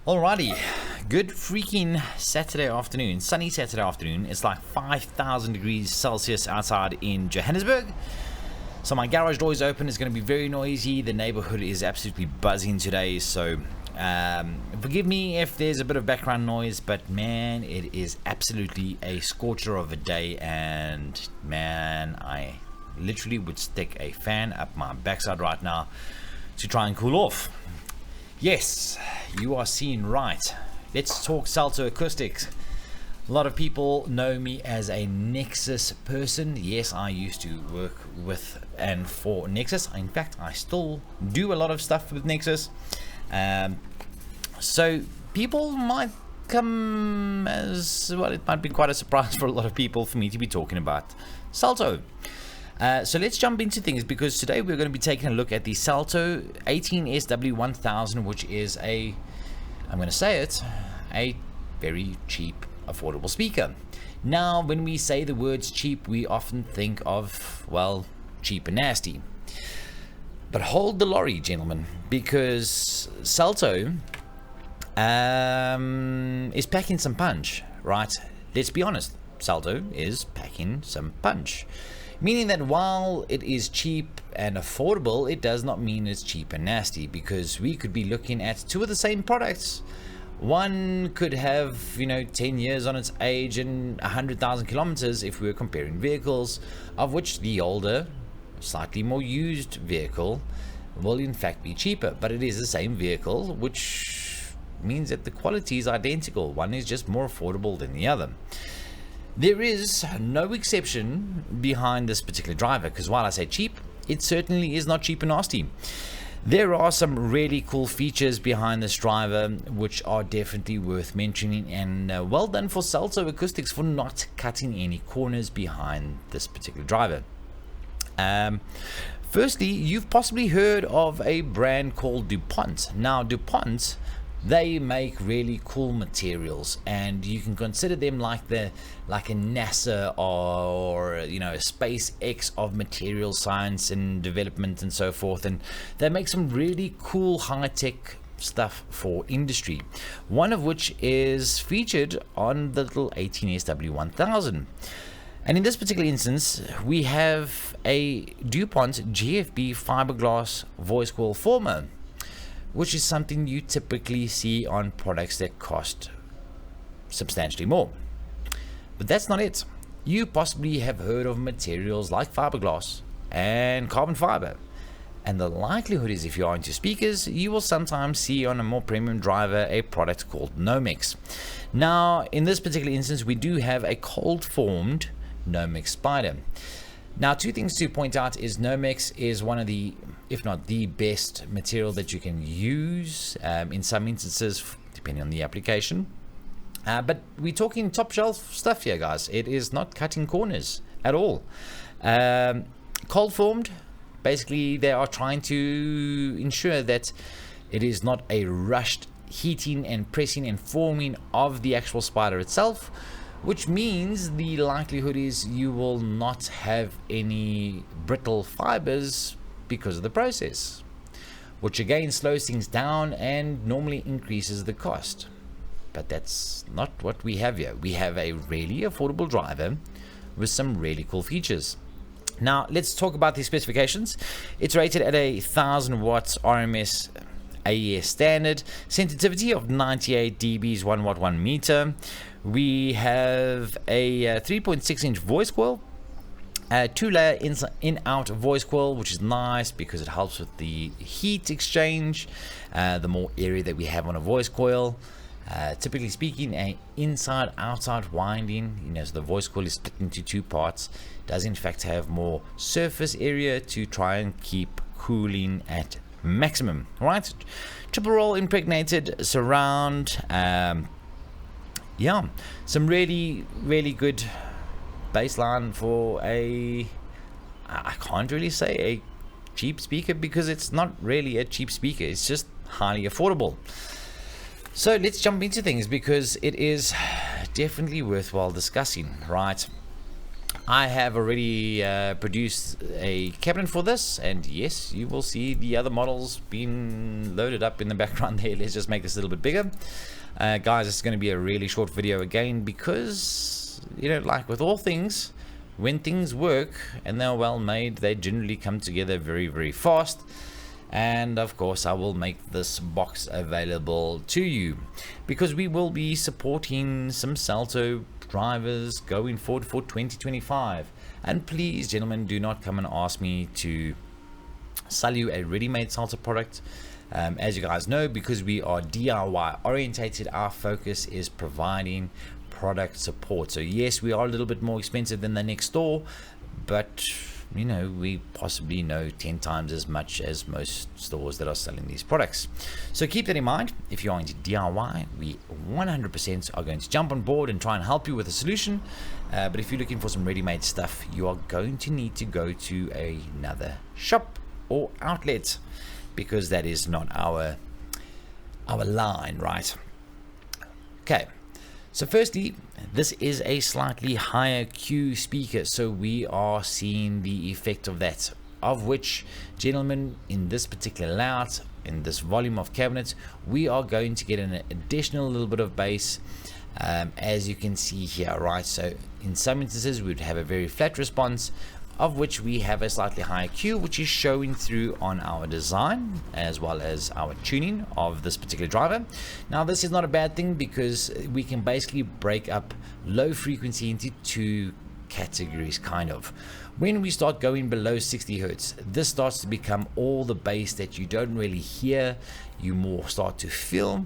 Alrighty, good freaking Saturday afternoon, sunny Saturday afternoon. It's like 5,000 degrees Celsius outside in Johannesburg. So my garage door is open. It's going to be very noisy. The neighborhood is absolutely buzzing today. So forgive me if there's a bit of background noise, but man, it is absolutely a scorcher of a day. And man, I literally would stick a fan up my backside right now to try and cool off. Yes, you are seeing right. Let's talk Celto acoustics. A lot of people know me as a Nexus person. Yes, I used to work with and for Nexus. In fact, I still do a lot of stuff with Nexus. So people might come as, well, it might be quite a surprise for a lot of people for me to be talking about Celto. So let's jump into things, because today we're going to be taking a look at the Celto 18SW1000, which is I'm going to say it, a very cheap, affordable speaker. Now, when we say the words cheap, we often think of, well, cheap and nasty. But hold the lorry, gentlemen, because Celto is packing some punch, right? Let's be honest, Celto is packing some punch. Meaning that while it is cheap and affordable, it does not mean it's cheap and nasty, because we could be looking at two of the same products. One could have, 10 years on its age and 100,000 kilometers if we were comparing vehicles, of which the older, slightly more used vehicle will in fact be cheaper. But it is the same vehicle, which means that the quality is identical. One is just more affordable than the other. There is no exception behind this particular driver, because while I say cheap, it certainly is not cheap and nasty. There are some really cool features behind this driver which are definitely worth mentioning, and well done for Celto Acoustics for not cutting any corners behind this particular driver. Firstly, you've possibly heard of a brand called DuPont. Now, DuPont, they make really cool materials, and you can consider them like a NASA or a SpaceX of material science and development and so forth. And they make some really cool high-tech stuff for industry, one of which is featured on the little 18SW1000. And in this particular instance, we have a DuPont GFB fiberglass voice coil former, which is something you typically see on products that cost substantially more. But that's not it. You possibly have heard of materials like fiberglass and carbon fiber. And the likelihood is, if you are into speakers, you will sometimes see on a more premium driver a product called Nomex. Now, in this particular instance, we do have a cold formed Nomex spider. Now, two things to point out is Nomex is one of the, if not the best material that you can use in some instances, depending on the application. But we're talking top shelf stuff here, guys. It is not cutting corners at all. Cold formed, basically they are trying to ensure that it is not a rushed heating and pressing and forming of the actual spider itself, which means the likelihood is you will not have any brittle fibers because of the process, which again slows things down and normally increases the cost. But that's not what we have here. We have a really affordable driver with some really cool features. Now let's talk about the specifications. It's rated at 1,000 watts RMS AES standard, sensitivity of 98 dBs, 1 watt 1 meter. We have a 3.6 inch voice coil, a 2-layer in-out voice coil, which is nice because it helps with the heat exchange, the more area that we have on a voice coil. Typically speaking, a inside-outside winding, so the voice coil is split into two parts, does in fact have more surface area to try and keep cooling at maximum. Right, triple roll impregnated surround. Yeah, some really good baseline for I can't really say a cheap speaker, because it's not really a cheap speaker, it's just highly affordable. So let's jump into things, because it is definitely worthwhile discussing, right? I have already produced a cabinet for this, and yes, you will see the other models being loaded up in the background there. Let's just make this a little bit bigger. Guys, it's going to be a really short video again because, you know, like with all things, when things work and they're well made, they generally come together very, very fast. And of course, I will make this box available to you because we will be supporting some Celto drivers going forward for 2025. And please, gentlemen, do not come and ask me to sell you a ready-made Celto product. As you guys know, because we are DIY orientated, our focus is providing product support. So yes, we are a little bit more expensive than the next door, but you know, we possibly know 10 times as much as most stores that are selling these products. So keep that in mind. If you are into DIY, we 100% are going to jump on board and try and help you with a solution. But if you're looking for some ready-made stuff, you are going to need to go to another shop or outlet, because that is not our line, right? Okay. So firstly, this is a slightly higher Q speaker, so we are seeing the effect of that, of which, gentlemen, in this particular layout, in this volume of cabinets, we are going to get an additional little bit of bass, as you can see here, right? So in some instances, we'd have a very flat response, of which we have a slightly higher Q, which is showing through on our design as well as our tuning of this particular driver. Now, this is not a bad thing because we can basically break up low frequency into two categories, kind of. When we start going below 60 hertz, this starts to become all the bass that you don't really hear, you more start to feel,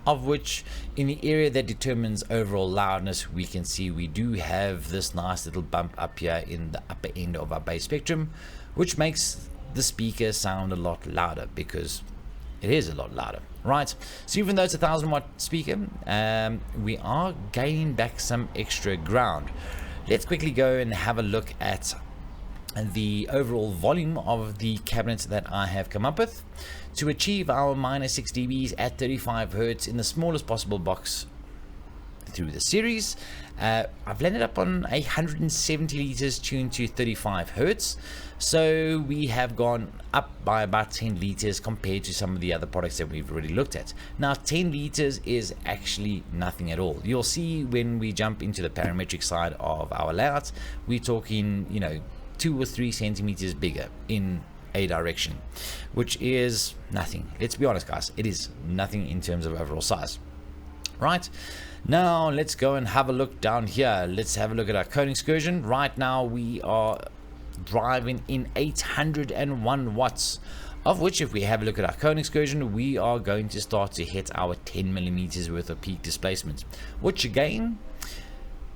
of which in the area that determines overall loudness, we can see we do have this nice little bump up here in the upper end of our bass spectrum, which makes the speaker sound a lot louder, because it is a lot louder, right? So even though it's a 1000 watt speaker, we are gaining back some extra ground. Let's quickly go and have a look at the overall volume of the cabinet that I have come up with to achieve our -6 dBs at 35 hertz in the smallest possible box through the series. I've landed up on 170 liters tuned to 35 hertz, so we have gone up by about 10 liters compared to some of the other products that we've already looked at. Now 10 liters is actually nothing at all. You'll see when we jump into the parametric side of our layout, we're talking, you know, 2 or 3 centimeters bigger in a direction, which is nothing. Let's be honest, guys, it is nothing in terms of overall size. Right now, let's go and have a look down here. Let's have a look at our cone excursion. Right now we are driving in 801 watts, of which, if we have a look at our cone excursion, we are going to start to hit our 10 millimeters worth of peak displacement, which again,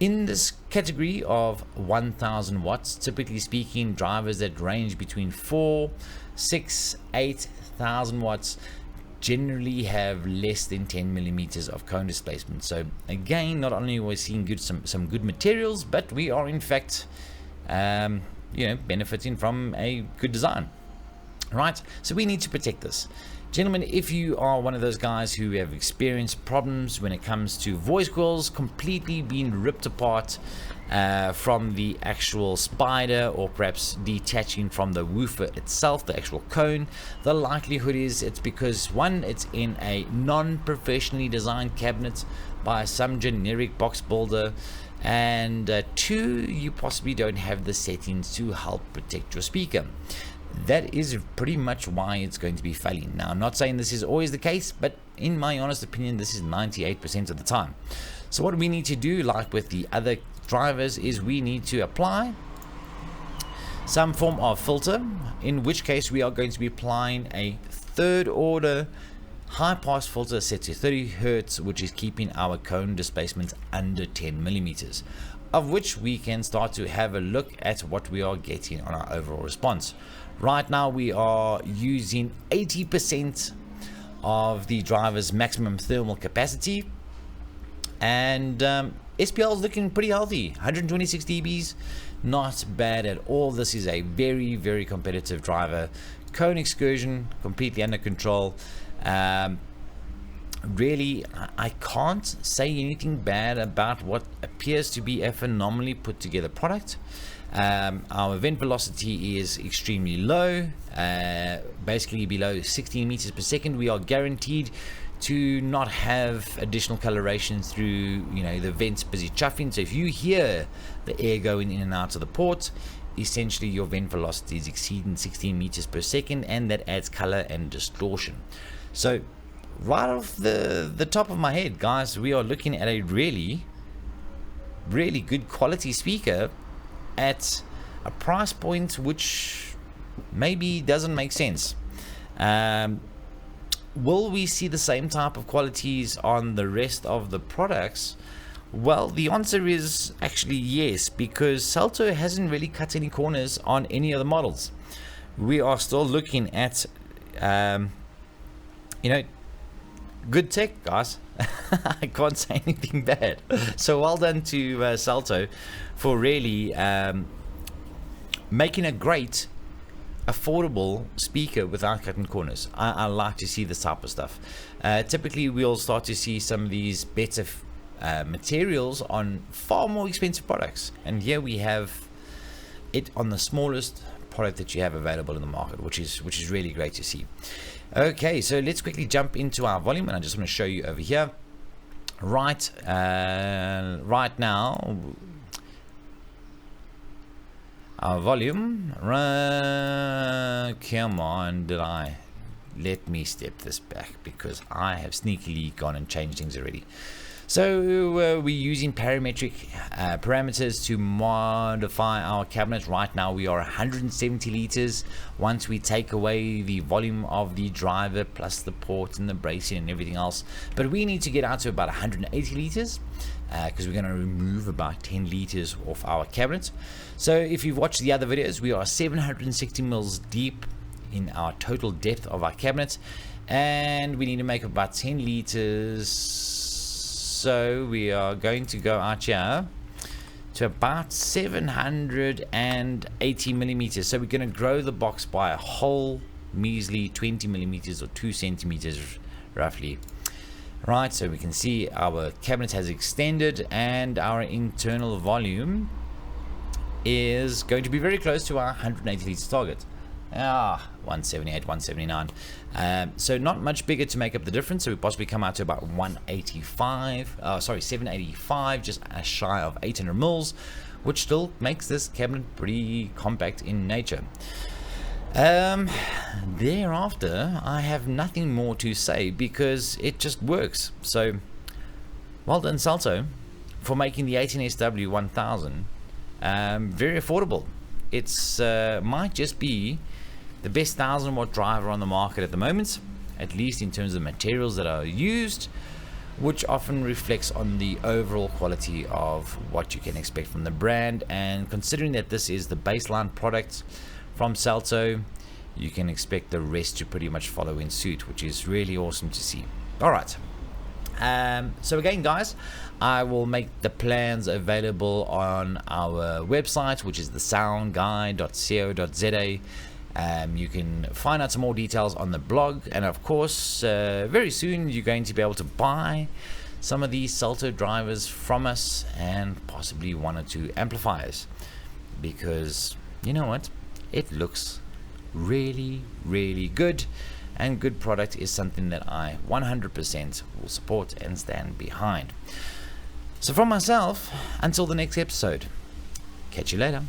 in this category of 1000 watts, typically speaking, drivers that range between 4, 6, 8,000 watts generally have less than 10 millimeters of cone displacement. So again, not only are we seeing some good materials, but we are in fact you know, benefiting from a good design, right? So we need to protect this. Gentlemen, if you are one of those guys who have experienced problems when it comes to voice coils completely being ripped apart from the actual spider, or perhaps detaching from the woofer itself, the actual cone, the likelihood is it's because, one, it's in a non-professionally designed cabinet by some generic box builder, and two, you possibly don't have the settings to help protect your speaker. That is pretty much why it's going to be failing. Now, I'm not saying this is always the case, but in my honest opinion, this is 98% of the time. So what we need to do, like with the other drivers, is we need to apply some form of filter, in which case we are going to be applying a third order high pass filter set to 30 hertz, which is keeping our cone displacement under 10 millimeters, of which we can start to have a look at what we are getting on our overall response. Right now we are using 80% of the driver's maximum thermal capacity, and SPL is looking pretty healthy. 126 dBs, not bad at all. This is a very, very competitive driver. Cone excursion completely under control. really, I can't say anything bad about what appears to be a phenomenally put together product. Our vent velocity is extremely low, basically below 16 meters per second. We are guaranteed to not have additional coloration through, the vents busy chuffing. So if you hear the air going in and out of the port, essentially your vent velocity is exceeding 16 meters per second, and that adds color and distortion. So right off the top of my head, guys, we are looking at a really, really good quality speaker at a price point which maybe doesn't make sense. Will we see the same type of qualities on the rest of the products? Well, the answer is actually yes, because Celto hasn't really cut any corners on any of the models. We are still looking at good tech, guys. I can't say anything bad. So well done to Celto for really making a great, affordable speaker without cutting corners. I like to see this type of stuff. Typically, we'll start to see some of these better materials on far more expensive products. And here we have it on the smallest product that you have available in the market, which is really great to see. Okay, so let's quickly jump into our volume, and I just want to show you over here. Right now, our volume. Come on, let me step this back, because I have sneakily gone and changed things already. So we're using parametric parameters to modify our cabinet. Right now we are 170 liters. Once we take away the volume of the driver plus the port and the bracing and everything else, but we need to get out to about 180 liters because we're going to remove about 10 liters off our cabinet. So if you've watched the other videos, we are 760 mils deep in our total depth of our cabinet, and we need to make about 10 liters. So we are going to go out here to about 780 millimeters. So we're going to grow the box by a whole measly 20 millimeters or 2 centimeters roughly. Right, so we can see our cabinet has extended, and our internal volume is going to be very close to our 180 liters target. 178, 179. So not much bigger to make up the difference. So we possibly come out to about 785, just shy of 800 mils, which still makes this cabinet pretty compact in nature. Thereafter, I have nothing more to say because it just works. So well done, Celto, for making the 18SW1000 very affordable. It's might just be the best 1000-watt driver on the market at the moment, at least in terms of materials that are used, which often reflects on the overall quality of what you can expect from the brand. And considering that this is the baseline product from Celto, you can expect the rest to pretty much follow in suit, which is really awesome to see. All right. So again, guys, I will make the plans available on our website, which is thesoundguy.co.za. You can find out some more details on the blog, and of course very soon you're going to be able to buy some of these Celto drivers from us, and possibly 1 or 2 amplifiers, because you know what, it looks really, really good, and good product is something that I 100% will support and stand behind. So from myself, until the next episode, catch you later.